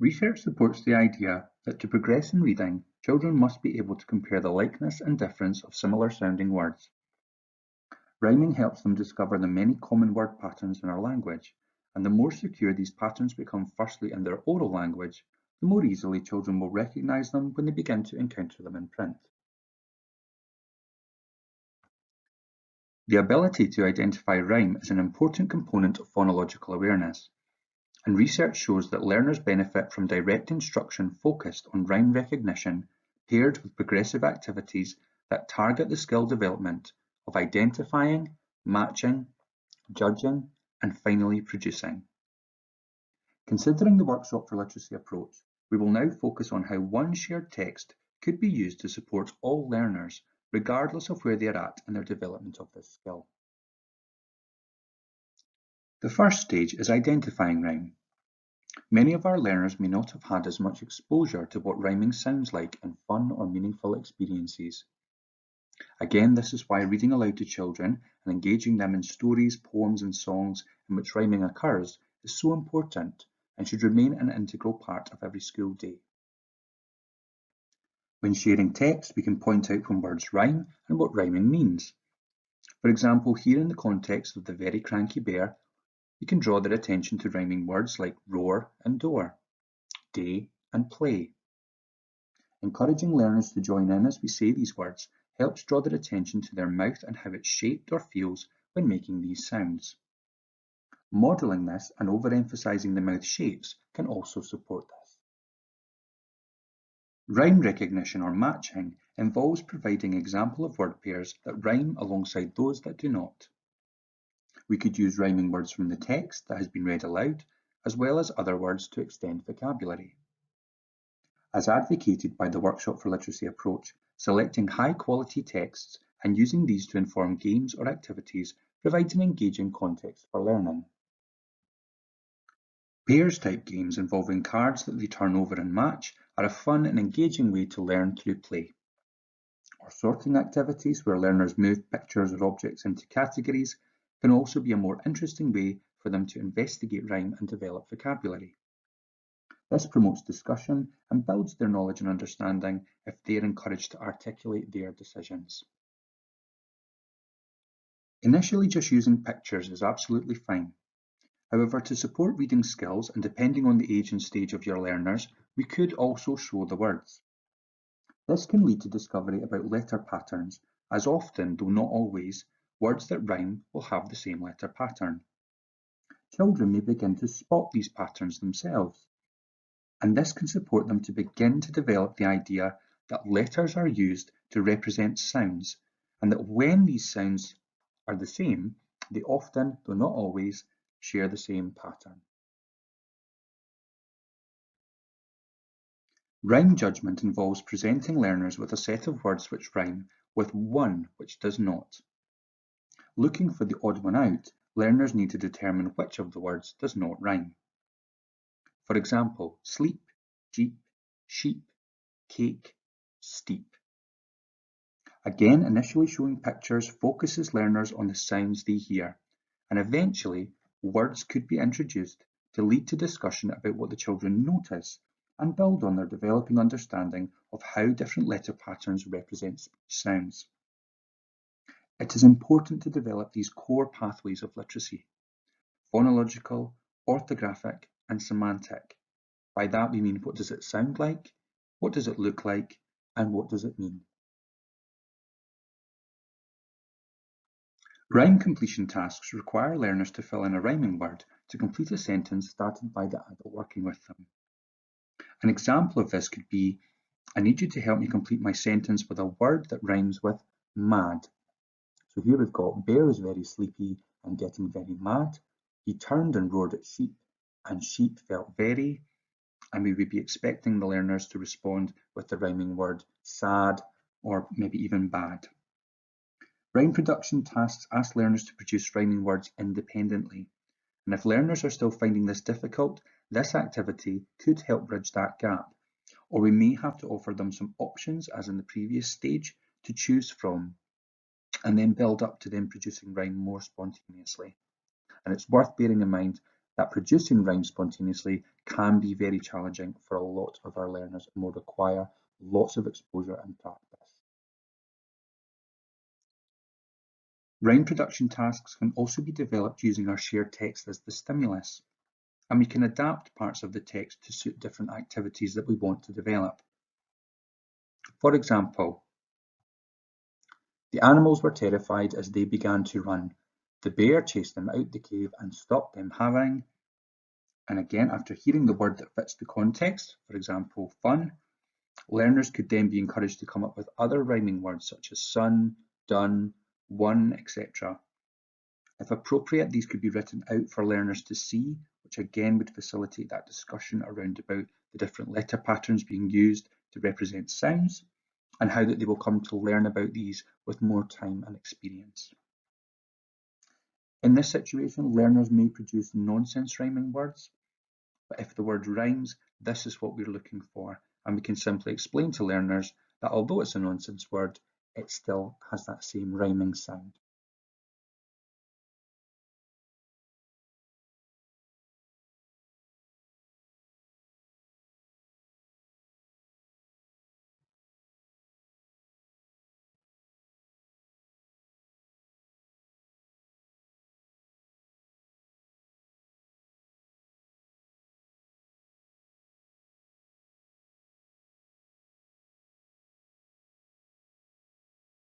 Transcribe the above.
Research supports the idea that to progress in reading, children must be able to compare the likeness and difference of similar sounding words. Rhyming helps them discover the many common word patterns in our language, and the more secure these patterns become firstly in their oral language, the more easily children will recognise them when they begin to encounter them in print. The ability to identify rhyme is an important component of phonological awareness, and research shows that learners benefit from direct instruction focused on rhyme recognition paired with progressive activities that target the skill development of identifying, matching, judging, and finally producing. Considering the Workshop for Literacy approach, we will now focus on how one shared text could be used to support all learners, regardless of where they are at in their development of this skill. The first stage is identifying rhyme. Many of our learners may not have had as much exposure to what rhyming sounds like in fun or meaningful experiences. Again, this is why reading aloud to children and engaging them in stories, poems, and songs in which rhyming occurs is so important and should remain an integral part of every school day. When sharing text, we can point out when words rhyme and what rhyming means. For example, here in the context of the Very Cranky Bear, we can draw their attention to rhyming words like roar and door, day and play. Encouraging learners to join in as we say these words helps draw their attention to their mouth and how it's shaped or feels when making these sounds. Modelling this and overemphasising the mouth shapes can also support this. Rhyme recognition or matching involves providing example of word pairs that rhyme alongside those that do not. We could use rhyming words from the text that has been read aloud, as well as other words to extend vocabulary. As advocated by the Workshop for Literacy approach, selecting high-quality texts and using these to inform games or activities provides an engaging context for learning. Pairs-type games involving cards that they turn over and match are a fun and engaging way to learn through play. Or sorting activities where learners move pictures or objects into categories can also be a more interesting way for them to investigate rhyme and develop vocabulary. This promotes discussion and builds their knowledge and understanding if they are encouraged to articulate their decisions. Initially, just using pictures is absolutely fine. However, to support reading skills and depending on the age and stage of your learners, we could also show the words. This can lead to discovery about letter patterns, as often, though not always, words that rhyme will have the same letter pattern. Children may begin to spot these patterns themselves, and this can support them to begin to develop the idea that letters are used to represent sounds, and that when these sounds are the same, they often, though not always, share the same pattern. Rhyme judgment involves presenting learners with a set of words which rhyme with one which does not. Looking for the odd one out, learners need to determine which of the words does not rhyme. For example, sleep, jeep, sheep, cake, steep. Again, initially showing pictures focuses learners on the sounds they hear, and eventually words could be introduced to lead to discussion about what the children notice and build on their developing understanding of how different letter patterns represent speech sounds. It is important to develop these core pathways of literacy: phonological, orthographic, and semantic. By that we mean, what does it sound like, what does it look like, and what does it mean? Rhyme completion tasks require learners to fill in a rhyming word to complete a sentence started by the adult working with them. An example of this could be, I need you to help me complete my sentence with a word that rhymes with mad. So here we've got Bear is very sleepy and getting very mad. He turned and roared at sheep, and sheep felt very, and we would be expecting the learners to respond with the rhyming word sad or maybe even bad. Rhyme production tasks ask learners to produce rhyming words independently, and if learners are still finding this difficult, this activity could help bridge that gap, or we may have to offer them some options, as in the previous stage, to choose from, and then build up to them producing rhyme more spontaneously. And it's worth bearing in mind that producing rhymes spontaneously can be very challenging for a lot of our learners and will require lots of exposure and practice. Rhyme production tasks can also be developed using our shared text as the stimulus, and we can adapt parts of the text to suit different activities that we want to develop. For example, the animals were terrified as they began to run. The bear chased them out the cave and stopped them having. And again, after hearing the word that fits the context, for example, fun, learners could then be encouraged to come up with other rhyming words such as sun, done, one, etc. If appropriate, these could be written out for learners to see, which again would facilitate that discussion around about the different letter patterns being used to represent sounds and how that they will come to learn about these with more time and experience. In this situation, learners may produce nonsense rhyming words, but if the word rhymes, this is what we're looking for, and we can simply explain to learners that although it's a nonsense word, it still has that same rhyming sound.